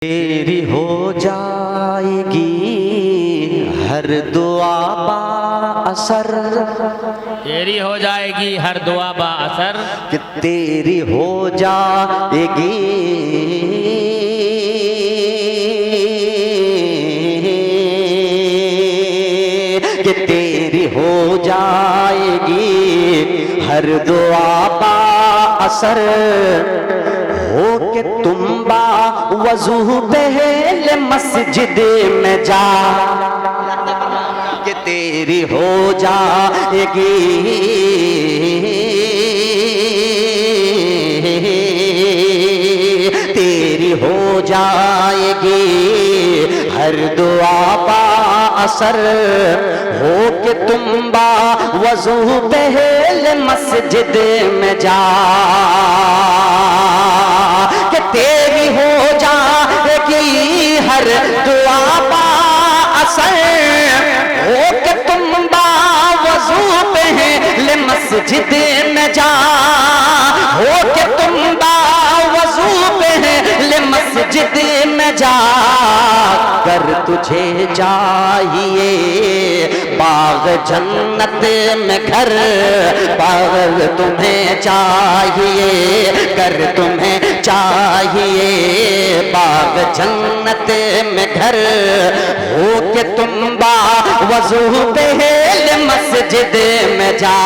تیری ہو جائے گی ہر دعا با اثر، تیری ہو جائے گی ہر دعا با اثر، کہ تیری ہو جائے گی کہ تیری ہو جائے گی ہر دعا با اثر، ہو کہ تم با وضو پہل مسجد میں جا، کہ تیری ہو جائے گی تیری ہو جائے گی ہر دعا با اثر، ہو کہ تم با وضو پہل مسجد میں جا، کہ تیری ہو جائے گی ہر دعا با اثر، ہو کہ تم با وضو پہل مسجد میں جا، ہو کہ تم با وضو پہل مسجد میں جا، کر تجھے چاہیے باغ جنت میں گھر، باغ تمہیں چاہیے کر تمہیں چاہیے باغ جنت میں گھر، ہو کہ تم با وضو پہل مسجد میں جا،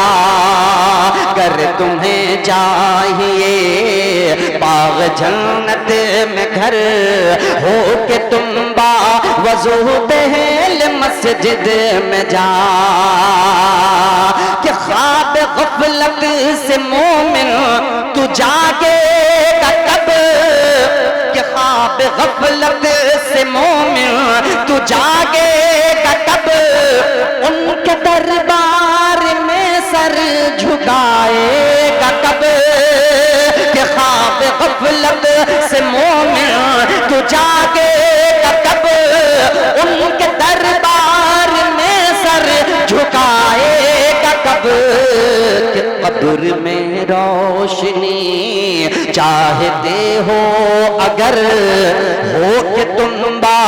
کر تمہیں چاہیے باغ جنت میں گھر، ہو کہ تم با وضو پہل مسجد میں جا، کہ خواب غفلت سے مومن تو جاگے گا کب، کہ خواب غفلت سے مومن تو جاگے گا کب، ان کے دربار میں سر جھکائے گا کب، کہ خواب غفلت سے مومن تو جاگے گا کب، ان کے دربار میں سر جھکائے گا کب، کہ قبر میں روشنی چاہتے ہو اگر، ہو کہ تم با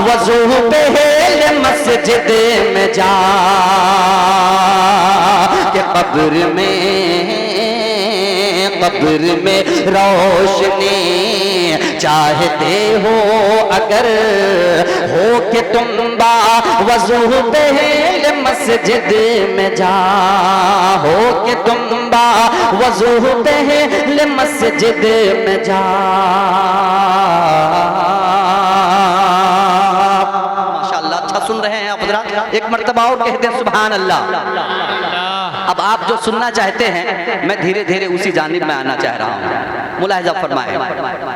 وضو پہل مسجد میں جا، کہ قبر میں روشنی چاہتے ہو اگر، ہو کہ تم با وضو پہل مسجد میں جا، ہو کہ تم با وضو پہل مسجد میں جا۔ ماشاءاللہ اچھا سن رہے ہیں آپ حضرات، ایک مرتبہ اور کہہ دیں سبحان اللہ۔ اب آپ جو سننا چاہتے ہیں میں دھیرے دھیرے اسی جانب میں آنا چاہ رہا ہوں، ملاحظہ فرمائیں،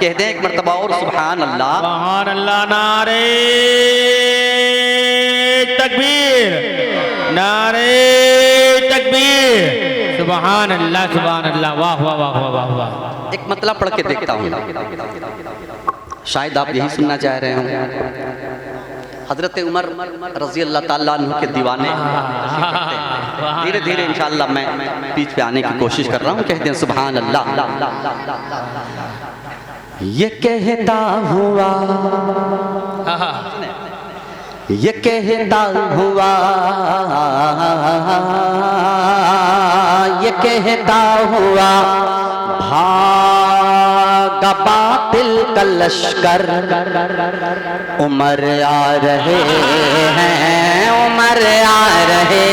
کہہ دیں ایک مرتبہ اور سبحان اللہ۔ سبحان اللہ، نعرہ تکبیر، نعرہ تکبیر، سبحان اللہ سبحان اللہ، واہ واہ واہ واہ واہ۔ ایک مطلب پڑھ کے دیکھتا ہوں، شاید آپ یہی سننا چاہ رہے ہوں۔ حضرت عمر رضی اللہ تعالیٰ عنہ کے دیوانے دھیرے دھیرے انشاءاللہ میں پیچھ پہ آنے کی کوشش کر رہا ہوں، کہتے ہیں سبحان اللہ۔ یہ کہتا ہوا یہ کہتا ہوا یہ کہتا ہوا بھاگا باطل کا لشکر، عمر آ رہے ہیں عمر آ رہے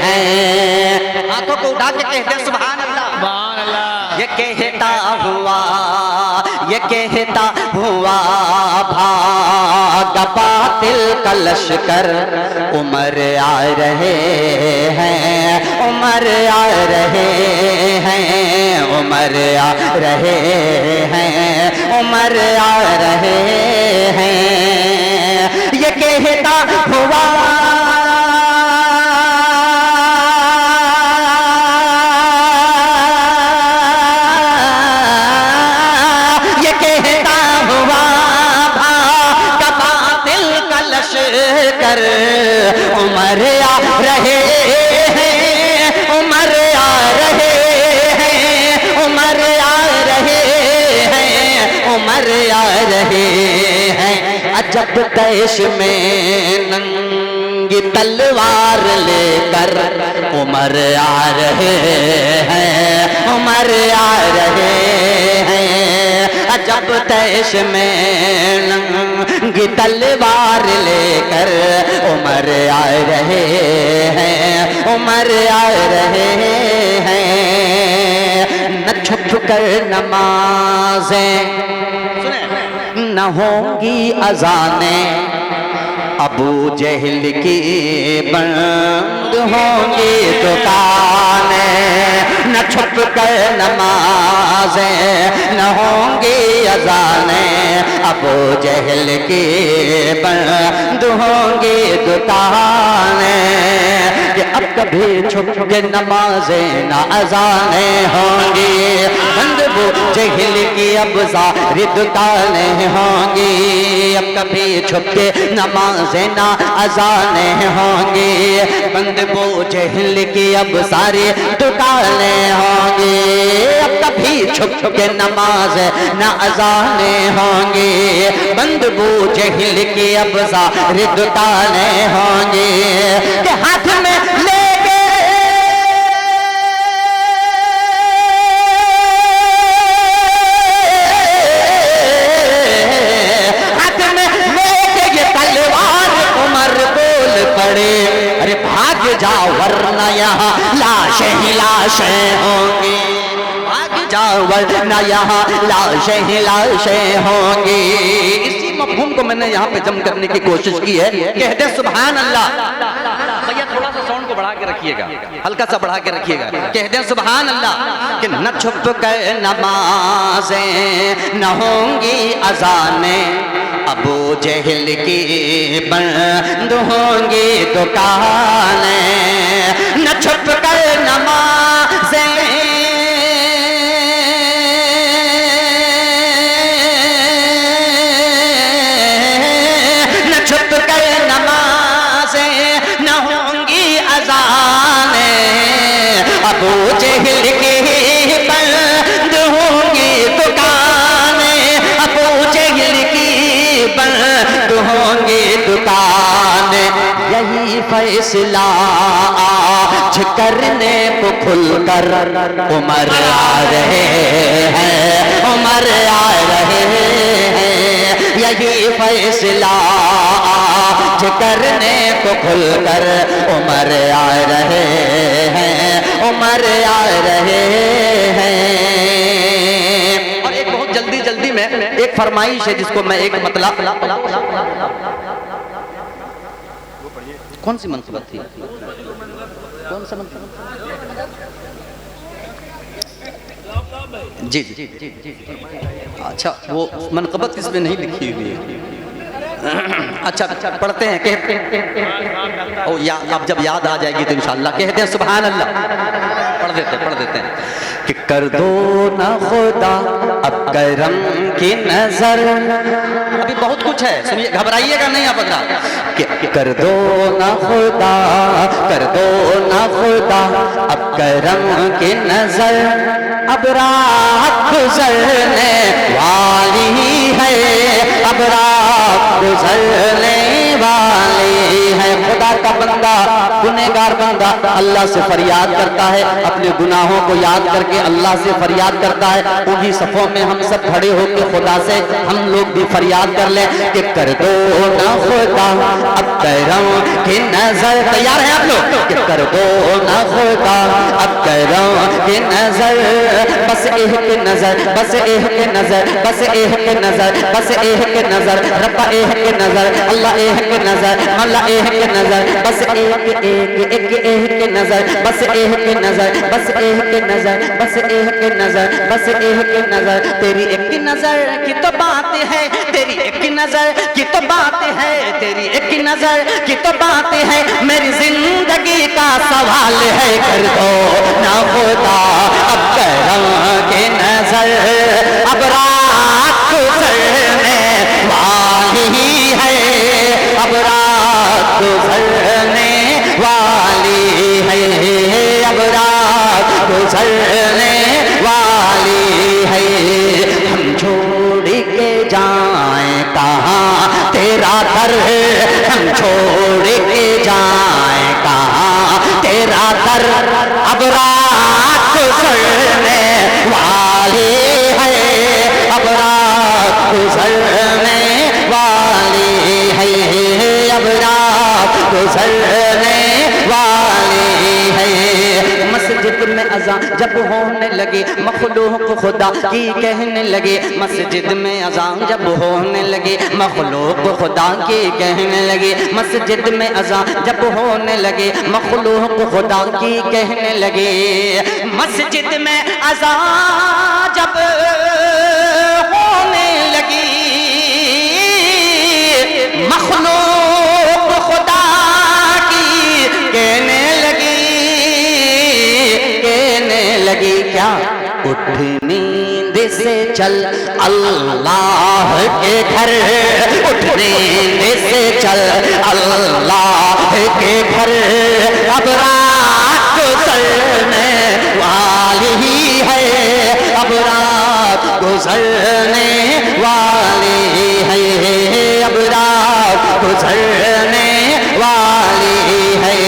ہیں، ہاتھوں کو اٹھا کے کہتے ہیں سبحان اللہ۔ سبحان اللہ۔ یہ کہتا ہوا یہ کہتا ہوا بھاگا باطل کا لشکر، عمر آ رہے ہیں عمر آ رہے ہیں عمر آ رہے ہیں عمر آ رہے ہیں، یہ کہتا ہوا عمر آ رہے ہیں عمر آ رہے ہیں عمر آ رہے ہیں عمر آ رہے عجب تیش میں ننگی تلوار لے کر عمر آ رہے ہیں، عمر آ رہے ہیں، عجب تیش میں ننگی تلوار لے کر عمر آ رہے ہیں، عمر آ رہے ہیں، نہ چھپ کر نمازیں نہ ہوں گی اذانیں، ابو جہل کی بند ہوں گی دکانیں، نہ چھپ کر نمازیں نہ ہوں گی اذانیں، ابو جہل کی بند ہوں گی دکانیں، کہ اب کبھی چھپ کے نمازیں نہ اذانیں ہوں گی، بند ابو جہل کی اب ساری دکانیں ہوں گی، اب کبھی چھپ کے نمازیں نہ اذانیں ہوں گی، بند ابو جہل کی اب ساری دکانیں ہوں گی، اب کبھی چھپ کے نمازیں نہ اذانیں ہوں گی، بند ابو جہل کی اب ساری دکانیں ہوں گی، کہ ہاتھ میں لے جاؤ ورنہ یہاں لاشیں ہی لاشیں ہوں گی، بھاگ جاؤ ورنہ یہاں لاشیں ہی لاشیں ہوں گی۔ اسی مفہوم کو میں نے یہاں پہ جم کرنے کی کوشش کی ہے، کہہ دے سبحان اللہ۔ بھیا تھوڑا سا ساؤنڈ کو بڑھا کے رکھیے گا، ہلکا سا بڑھا کے رکھیے گا، کہہ دے سبحان اللہ، کہ نہ چھپ کر نمازیں نہ ہوں گی اذانیں، ابو جہل کی بند ہوں گی دکانیں، نہ چھپ کر نمازیں نہ چھپ کر نمازیں نہ ہوں گی اذانیں، ابو جہل کی بند ہوں گی دکانیں، ابو جہل کی بند ہوں گی دکانیں، یہی فیصلہ آج کرنے کو کھل کر عمر آ رہے ہیں، عمر آ رہے ہیں، یہی فیصلہ آج کرنے کو کھل کر عمر آ رہے ہیں، عمر آ رہے ہیں۔ اور ایک بہت جلدی میں ایک فرمائش ہے جس کو میں ایک مطلب، کون سی منصبت تھی، کون سا منصبت؟ جی جی جی جی، اچھا وہ منقبت اس میں نہیں لکھی ہوئی ہے، اچھا پڑھتے ہیں، اب جب یاد آ جائے گی تو انشاءاللہ کہتے ہیں سبحان اللہ، پڑھ دیتے ہیں کہ کر دو نہ خدا اب کرم کی نظر، ابھی بہت کچھ ہے سنیے، گھبرائیے گا نہیں آپ اگر، کہ کر دو نہ خدا، کر دو نہ خدا اب کرم کی نظر، اب رات گزرنے والی ہے، اب رات گزرنے والی ہے، خدا کا بندہ گنہگار بندہ اللہ سے فریاد کرتا ہے، اپنے گناہوں کو یاد کر کے اللہ سے فریاد کرتا ہے، انہی صفوں میں ہم سب کھڑے ہو کے خدا سے ہم لوگ بھی فریاد کر لیں کہ کر دو نہ خدا اب کرم کی نظر، تیار ہیں آپ لوگ کہ کر دو نہ خدا اب کرم کی نظر، بس ایک نظر، بس ایک نظر، بس ایک نظر، بس ایک نظر، رب ایک نظر، اللہ ایک نظر، مولا ایک نظر، بس ایک نظر، بس ایک نظر، بس ایک نظر، بس ایک نظر، بس ایک نظر، تیری ایک نظر کی تو بات ہے، تیری ایک نظر کی تو بات ہے، تیری ایک نظر کی تو بات ہے، میری زندگی کا سوال ہے، کر دو نہ خدا اب کرم کی نظر، اب رات گزرنے والی ہے، اب رات گزرنے والی ہے، اب رات گزرنے والی ہے، ہم چھوڑ کے جائیں کہاں تیرے گھر ہم چھوڑ کے جائیں کہاں تیرا در، اب رات گزرنے والی ہے، اب رات گزرنے والی ہے، اب رات گزرنے والی ہے۔ مسجد میں اذان جب ہونے لگے مخلوق خدا کی کہنے لگے، مسجد میں اذان جب ہونے لگے مخلوق خدا کی کہنے لگے، مسجد میں اذان جب ہونے لگے مخلوق خدا کی کہنے لگے، مسجد میں اذان جب ہونے لگی مخلوق خدا کی کہنے لگی کیا اٹھ نیند سے چل اللہ کے گھر، اٹھ نیند سے چل اللہ کے گھر، اب رات گزرنے والی ہے، اب رات گزرنے والی ہے، اب رات گزرنے والی ہے۔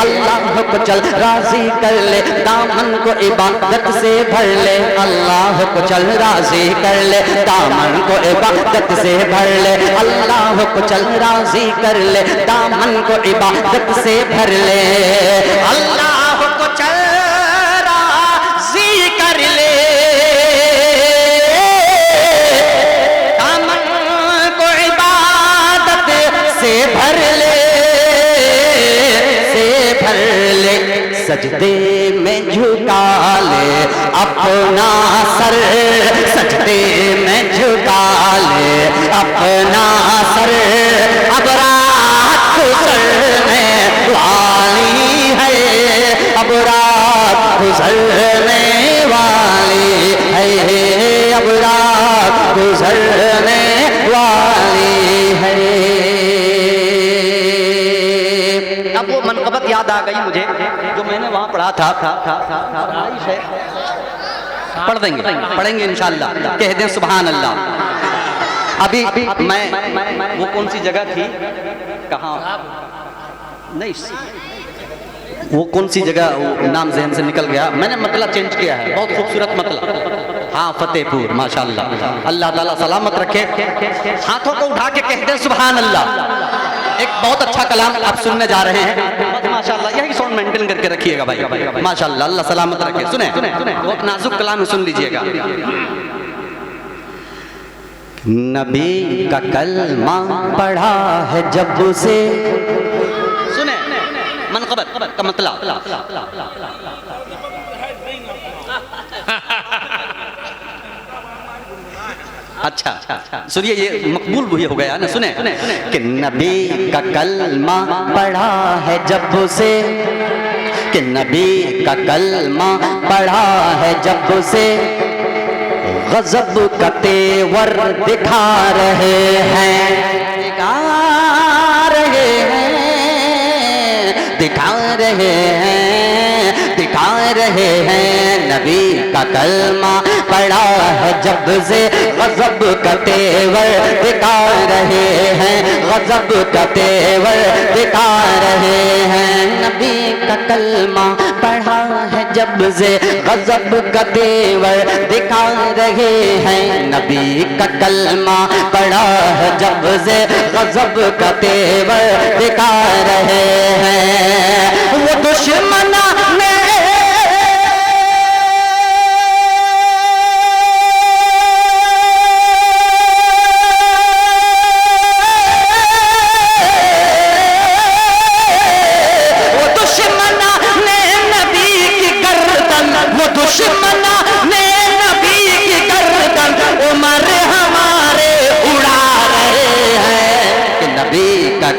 اللہ کو چل راضی کر لے، دامن کو عبادت سے بھر لے، اللہ کو چل راضی کر لے، دامن کو عبادت سے بھر لے، اللہ کو چل راضی کر لے، دامن کو عبادت سے بھر لے، اللہ کو چل راضی کر لے، دامن کو عبادت سے بھر لے، سجدے میں جھکا لے اپنا سر، سجدے میں جھکا لے اپنا سر، اب رات گزرنے والی ہے، اب رات گزرنے والی ہے، اب رات گزرنے والی ہے۔ اب وہ منقبت یاد آ گئی مجھے جو میں نے وہاں پڑھا تھا، پڑھ دیں گے، پڑھیں گے انشاءاللہ، کہہ دیں سبحان اللہ۔ ابھی میں وہ کون سی جگہ تھی، کہاں نہیں، وہ کون سی جگہ نام ذہن سے نکل گیا، میں نے مطلع چینج کیا ہے، بہت خوبصورت مطلع، ہاں فتح پور، ماشاءاللہ، اللہ تعالیٰ سلامت رکھے۔ ہاتھوں کو اٹھا کے کہہ دیں سبحان اللہ۔ ایک بہت اچھا کلام آپ سننے جا رہے ہیں، ماشاءاللہ، یہی ساؤنڈ مینٹین کر کے رکھیے گا بھائی، ماشاءاللہ، اللہ سلامت رکھے۔ سنیں بہت نازک کلام سن لیجئے گا۔ نبی کا کلمہ پڑھا ہے جب سے، سنیں منقبت کا مطلب، اچھا سنیے، یہ مقبول وہی ہو گیا نا، سنیں کہ نبی کا کلمہ پڑھا ہے جب سے، کہ نبی کا کلمہ پڑھا ہے جب سے، غضب کا تیور دکھا رہے ہیں، دکھا رہے ہیں، دکھا رہے ہیں، دکھا رہے ہیں، نبی کا کلمہ پڑھا ہے جب سے، غضب کا تیور دکھا رہے ہیں، غضب کا تیور دکھا رہے ہیں، نبی کا کلمہ پڑھا ہے جب سے، غضب کا تیور دکھا رہے ہیں، نبی کا کلمہ پڑھا ہے جب سے، غضب کا تیور دکھا رہے ہیں، وہ دشمن نے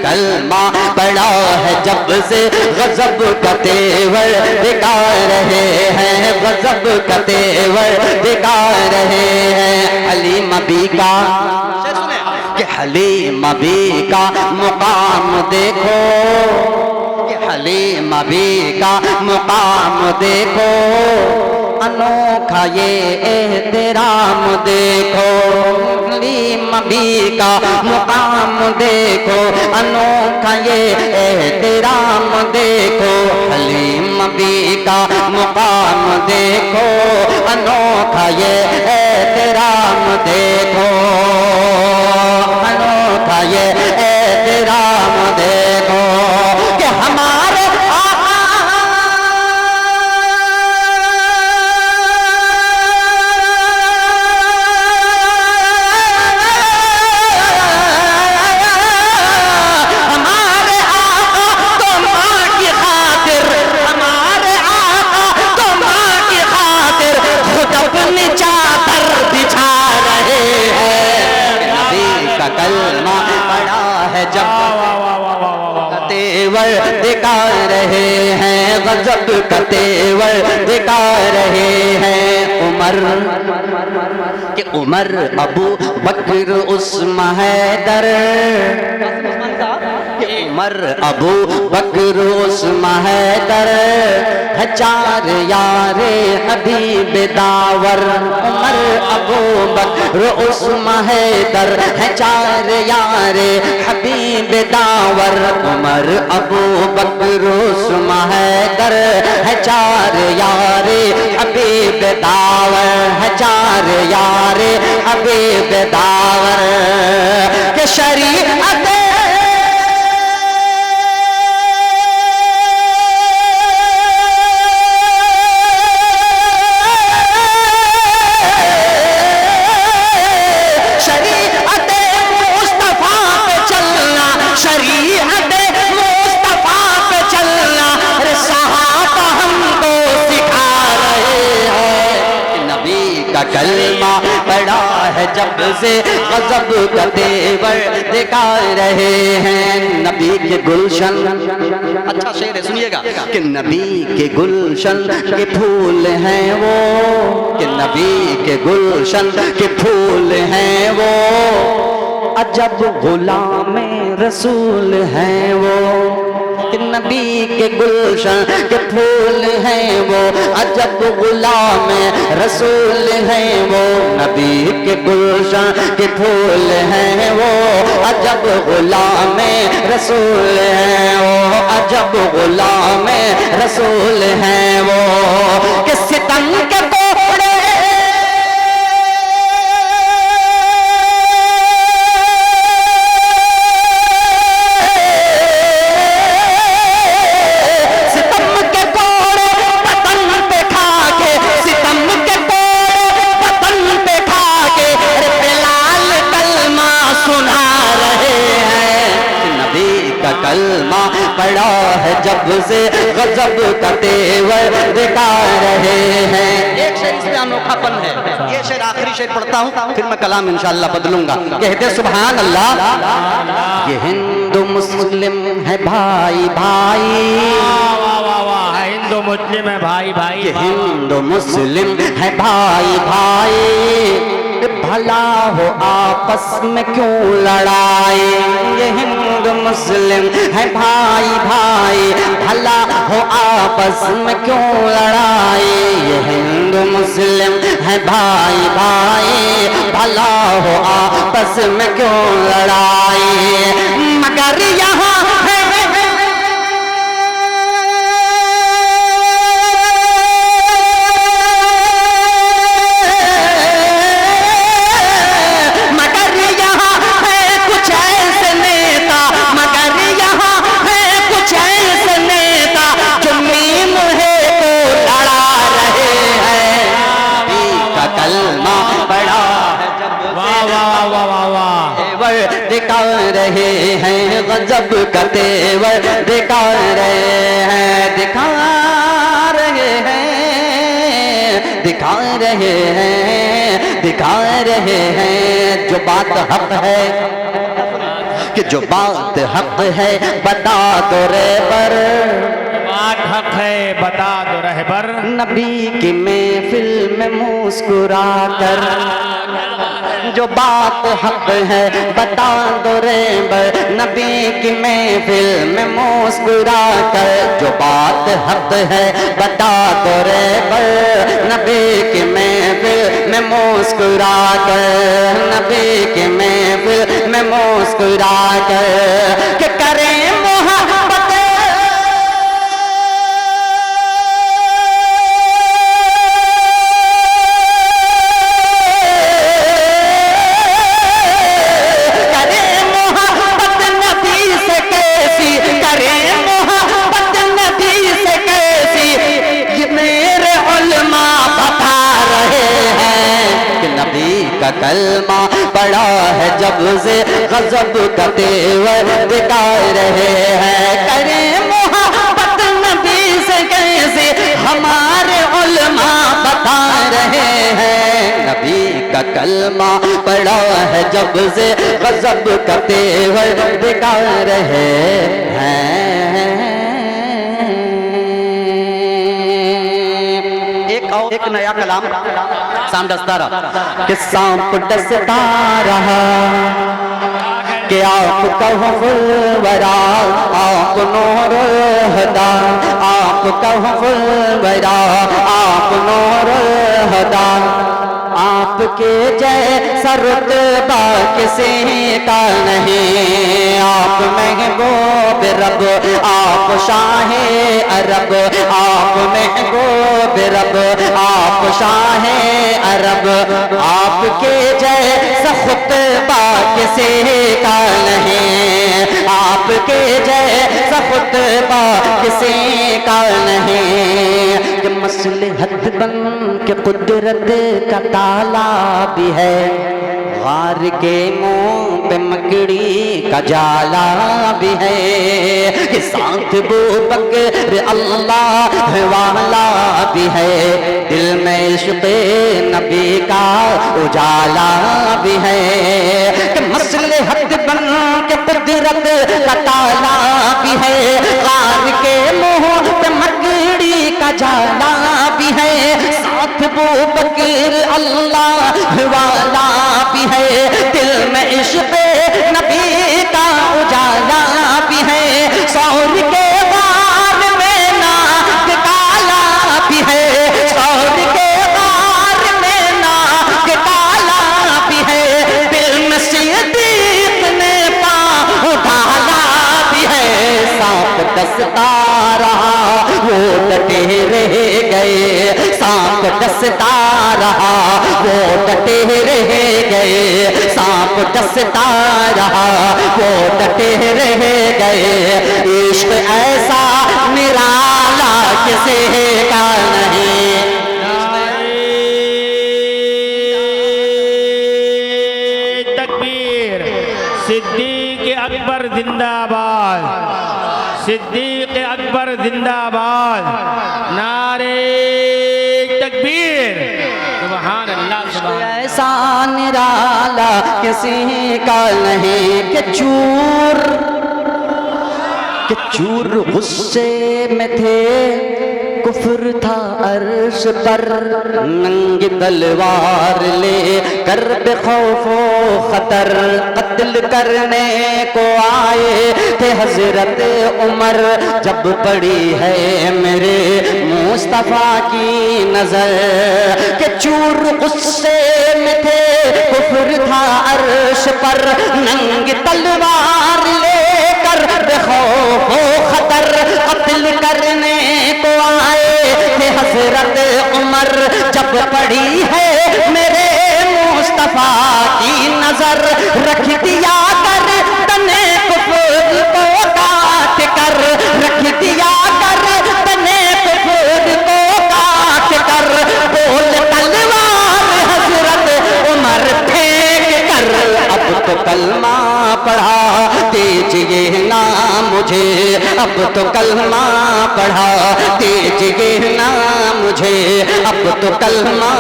کلمہ پڑھا ہے جب سے، غضب کا تیور دکھا رہے ہیں، غضب کا تیور دکھا رہے ہیں، حلیم بھی کا، کہ حلیم بھی کا مقام دیکھو، کہ حلیم بھی کا مقام دیکھو، انوکھا یہ احترام دیکھو، حلیم بھی کا مقام دیکھو انوکھا یہ احترام دیکھو حلیم بی کا مقام دیکھو انوکھا یہ احترام دیکھو انوکھا یہ احترام دیکھو کہ ہمارے کلمہ پڑا ہے جب تیور دکھا رہے ہیں غضب کا تیور دکھا رہے ہیں کہ عمر ابو بکر عثمان حیدر عمر ابو بکر عثمان حیدر ہے چار یار حبیب داور عمر ابو بکر عثمان حیدر ہے چار یار حبیب داور عمر ابو بکر عثمان حیدر ہے چار یار حبیب داور ہے چار یار حبیب داور کہ شریعت کلمہ پڑا ہے جب سے غضب کا تیور دکھا رہے ہیں نبی کے گلشن اچھا شعر ہے سنیے گا کہ نبی کے گلشن کے پھول ہیں وہ کہ نبی کے گلشن کے پھول ہیں وہ عجب غلام رسول ہیں وہ کہ نبی کے گلشن کے پھول ہیں وہ عجب غلام رسول ہیں وہ نبی کے گلشن کے پھول ہیں وہ عجب غلام رسول ہیں وہ عجب غلام رسول ہیں وہ کہ ستم کے کوڑے کلمہ پڑا ہے جب سے غضب کا تیور دکھا رہے ہیں ایک شعر اس میں انوکھا پن ہے یہ شعر آخری شعر پڑھتا ہوں پھر میں کلام انشاءاللہ بدلوں گا کہتے سبحان اللہ یہ ہندو مسلم ہے بھائی بھائی ہندو مسلم ہے بھائی بھائی یہ ہندو مسلم ہے بھائی بھائی بھلا ہو آپس میں کیوں لڑائی یہ ہندو مسلم ہے بھائی بھائی بھلا ہو آپس میں کیوں لڑائی یہ ہندو مسلم ہے بھائی بھائی بھلا ہو آپس میں کیوں لڑائی مگر یہاں دکھا رہے ہیں غضب کا تیور دکھا رہے ہیں دکھا رہے ہیں دکھا رہے ہیں دکھا رہے ہیں جو بات حق ہے کہ جو بات حق ہے بتا دو رہبر بات حق ہے بتا دو رہبر نبی کی محفل میں مسکرا کر جو بات حق ہے بتا دو رہبر نبی کی محفل میں مسکرا کر جو بات حق ہے بتا دو رہبر نبی کی محفل میں مسکرا کر نبی کی محفل میں میں مسکرا کر کہ کریں محبت کلمہ پڑا ہے جب سے غضب کا تیور دکھا رہے ہیں کریں محبت نبی سے کیسے ہمارے علماء بتا رہے ہیں نبی کا کلمہ پڑا ہے جب سے غضب کا تیور دکھا رہے ہیں ایک نیا کلام سانپ ڈستا رہا کہ سانپ ڈستا رہا کہ آپ کہو فلورا آپ نور ہدا آپ کہو فلورا آپ نور ہدا آپ کے جیسا رتبہ کسی کا نہیں آپ محبوب رب آپ شاہ عرب آپ محبوب رب آپ شاہ عرب آپ کے جیسا خطبہ کسی کا نہیں آپ کے جیسا خطبہ کسی کا نہیں کہ مصلحت بن کے قدرت کا تالا بھی ہے غار کے منہ پہ مکڑی کا جالا بھی ہے کہ ساتھ بو بکر اللہ والا بھی ہے دل میں عشق نبی کا اجالا بھی ہے کہ مصلحت بن کے قدرت کا تالا بھی ہے غار کے منہ پہ مکڑی کا جالا بھی ہے ساتھ بو بکر اللہ والا بھی ہے دل میں عشق نبی کا اجالا بھی ہے سور کے غار میں ناک کالا بھی ہے سور کے غار میں ناک کالا بھی ہے دل میں صدیق نے پاؤں ڈالا بھی ہے سانپ ڈستا رہا وہ ڈٹے رہ گئے سانپ ڈستا رہا وہ ڈٹے رہ گئے سانپ ڈستا رہا وہ ڈٹے رہ گئے عشق ایسا نرالا کسی کا نہیں تکبیر صدیق اکبر زندہ باد صدیق اکبر زندہ باد نعرے تکبیر سبحان اللہ سبحان اللہ ایسا نرالا کسی کا نہیں کہ چور غصے میں تھے کفر تھا عرش پر ننگ تلوار لے کر بے خوف و خطر قتل کرنے کو آئے تھے حضرت عمر جب پڑی ہے میرے مصطفیٰ کی نظر کہ چور غصے میں تھے کفر تھا عرش پر ننگ تلوار لے کر بے خوف و خطر قتل کرنے کو آئے تھے حضرت عمر جب پڑی ہے میرے مصطفیٰ کی نظر رکھ دیا کر تنے کفر کو کاٹ کر رکھ دیا کر تنے کفر کو کاٹ کر بول تلوار حضرت عمر پھینک کر اب تو کلمہ پڑھا دیجئے نا مجھے اب تو کلمہ پڑھا دیجئے نا مجھے اب تو کلمہ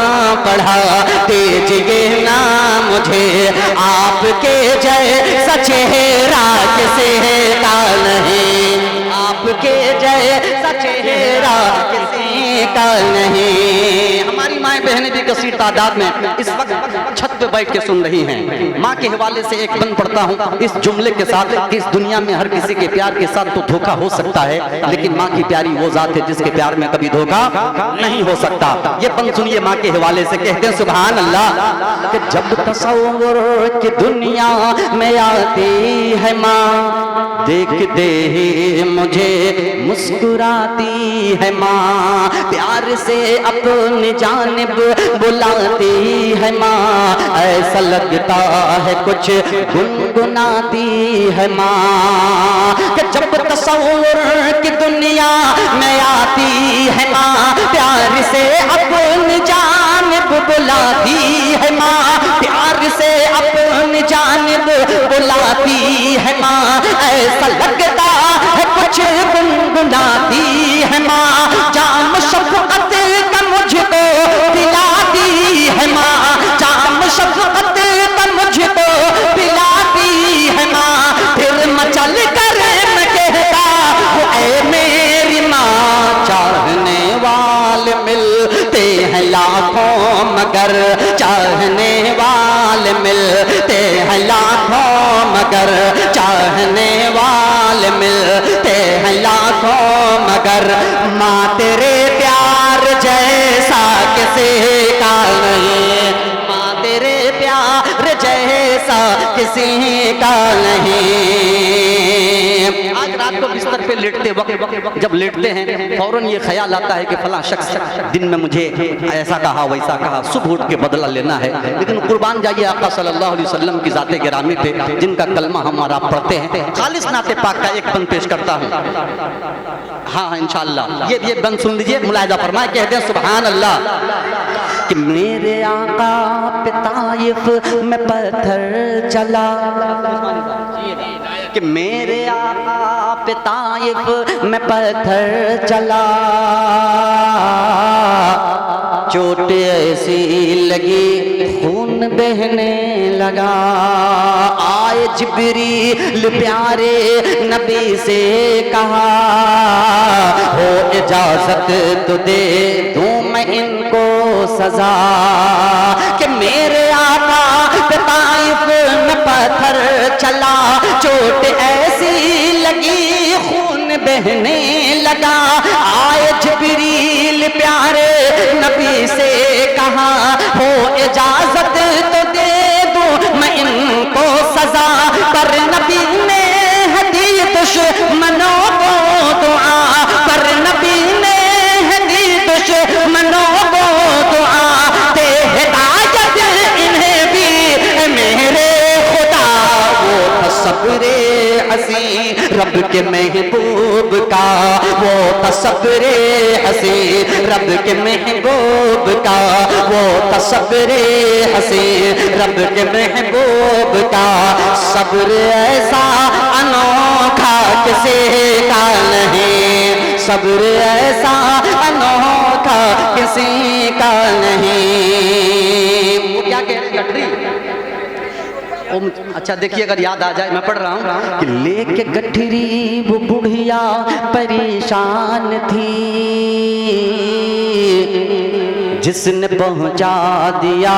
پڑھا دیجئے نا مجھے آپ کے جیسا چہرہ کسی کا نہیں آپ کے جیسا چہرہ کسی کا نہیں ہماری مائیں مائیں بہنیں بھی کثیر تعداد میں اس وقت چھت پہ بیٹھ کے سن رہی ہیں، ماں کے حوالے سے ایک بند پڑھتا ہوں اس جملے کے ساتھ کہ اس دنیا میں ہر کسی کے پیار کے ساتھ تو دھوکہ ہو سکتا ہے، لیکن ماں کی پیاری وہ ذات ہے جس کے پیار میں کبھی دھوکہ نہیں ہو سکتا۔ یہ بند سنیے ماں کے حوالے سے، کہتے ہیں سبحان اللہ کہ جب تصور کی دنیا میں آتی ہے ماں، دیکھتے ہی مجھے مسکراتی ہے ماں، پیار سے اپنی جانب بلاتی ہے ماں، ایسا لگتا ہے کچھ گنگناتی ہے ماں، کہ جب تصور کی دنیا میں آتی ہے ماں، پیار سے اپنی جانب بلاتی ہے ماں، پیار سے اپنی جانب بلاتی ہے ماں، ایسا لگتا ہے کچھ گنگناتی ہے ماں، جام شفقت کا مجھ کو پلاتی ہے ماں، جام شفقت کا مجھ کو پلاتی ہے ماں، پھر مچل کر میں کہتا ہوں اے میری ماں، چاہنے والے ملتے ہیں لاکھوں مگر چاہنے والے ملتے ہیں لاکھوں مگر چاہنے والے ملتے ہیں لاکھوں مگر ماں تیرے پیار جیسا کسی کا نہیں، ماں تیرے پیار جیسا کسی کا نہیں۔ آج رات کو بستر پہ لیٹتے وقت جب لیٹتے ہیں فوراً یہ خیال آتا ہے کہ فلاں شخص دن میں مجھے ایسا کہا ویسا کہا، صبح اٹھ کے بدلہ لینا ہے، لیکن قربان جائیے آقا صلی اللہ علیہ وسلم کی ذات گرامی پہ جن کا کلمہ ہمارا پڑھتے ہیں۔ خالص نعت پاک کا ایک بند پیش کرتا ہوں، ہاں انشاءاللہ یہ بند سن لیجئے، ملاحظہ فرمائے، کہتے ہیں سبحان اللہ کہ میرے آقا پہ طائف میں پتھر چلا، کہ میرے آقا پہ طائف میں پتھر چلا، چوٹ ایسی لگی خون بہنے لگا، آئے جبریل پیارے نبی سے کہا ہو اجازت تو دے دوں میں ان کو سزا، کہ میرے آقا پہ طائف میں پتھر چلا، چوٹ ایسی لگی خون بہنے لگا، آئے جبریل پیارے نبی سے کہا ہو اجازت تو دے دوں میں ان کو سزا، پر نبی نے دی دشمنوں کو دعا، پر نبی نے دی دشمنوں کو دعا، دے ہدایت انہیں بھی میرے خدا، وہ تصور حسین رب کے محبوب کا، وہ تصور حسین رب کے محبوب کا، وہ تصور حسین رب کے محبوب کا، صبر ایسا انوکھا کسی کا نہیں، صبر ایسا انوکھا کسی کا نہیں۔ وہ کیا کہہ رہے گٹری؟ اچھا دیکھیے اگر یاد آ جائے میں پڑھ رہا ہوں کہ لے کے گٹھری وہ بڑھیا پریشان تھی، جس نے پہنچا دیا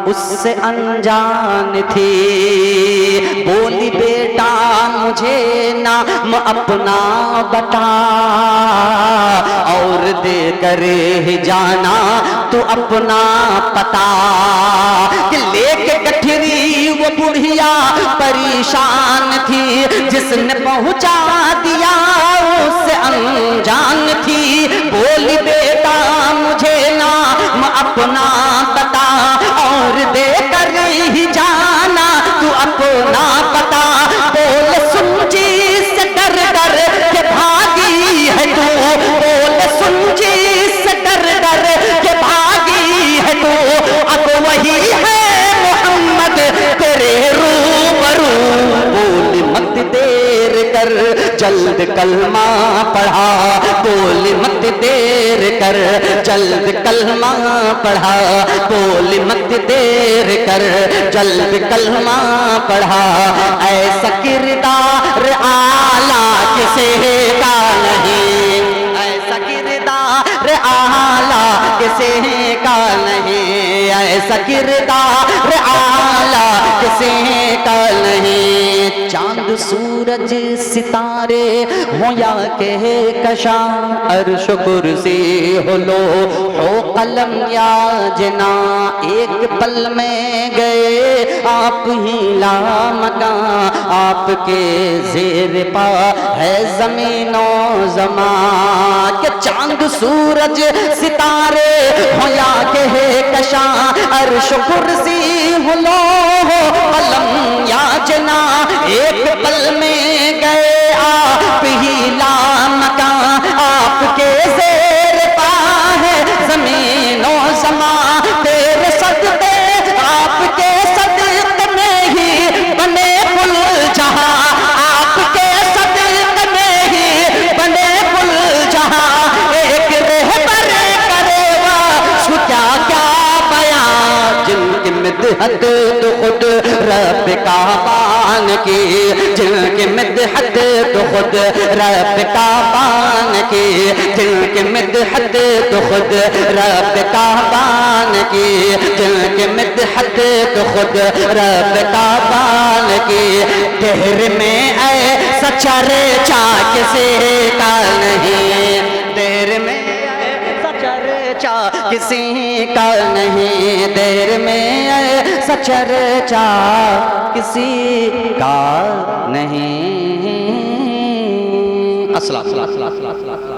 اس سے انجان تھی، بولی بیٹا مجھے نام اپنا بتا، اور دے کر ہی جانا تو اپنا پتا، کہ لے کے گٹھری وہ بڑھیا پریشان تھی، جس نے پہنچا دیا اس سے انجان تھی، بولی بیٹا مجھے نام اپنا بتا، اور دے کر ہی جانا تو اپنا پتا، بول سن جی سے ڈر ڈر کے بھاگی ہے تو، بول سن جی سے ڈر ڈر کے بھاگی ہے تو، اب وہی ہے محمد تیرے روبرو، بول مت دیر کر جلد کلمہ پڑھا، بول مت دیر کر جلد کلمہ پڑھا، بول مت دیر کر جلد کلمہ پڑھا، ایسا کردار اعلیٰ کسی کا نہیں، ایسا کردار اعلیٰ کسی کا نہیں، ایسا کردار اعلیٰ کسی کا نہیں۔ چاند سورج ستارے ہوں یا کہکشاں، عرش و کرسی ہو لوح ہو قلم یا جنا، ایک پل میں گئے آپ ہی لامکاں، آپ کے زیر پا ہے زمین و زمان۔ کہ چاند سورج ستارے ہوں یا کہکشاں، عرش و کرسی ہو لوح قلم یا جنا، ایک پل میں گئے آپ ہی لامکاں، آپ کے زیر پا ہے زمین و زمان۔ تیرے صدقے آپ کے صدقے میں ہی بنے کل جہاں، آپ کے صدقے میں ہی بنے کل جہاں۔ ایک رہبر کرے گا سو کیا کیا بیان، جن کی مدحت تو خود رب کا بان کی، جن کی مدحت تو خود رب کا بان کی، جن کی مدحت تو خود رب کا بان کی، جن کی مدحت تو خود رب کا بان کی۔ دہر میں ایسا چرچا کسی کا نہیں، دہر میں ایسا چرچا کسی کا نہیں، دیر میں ایسا چرچا کسی کا نہیں۔ السلام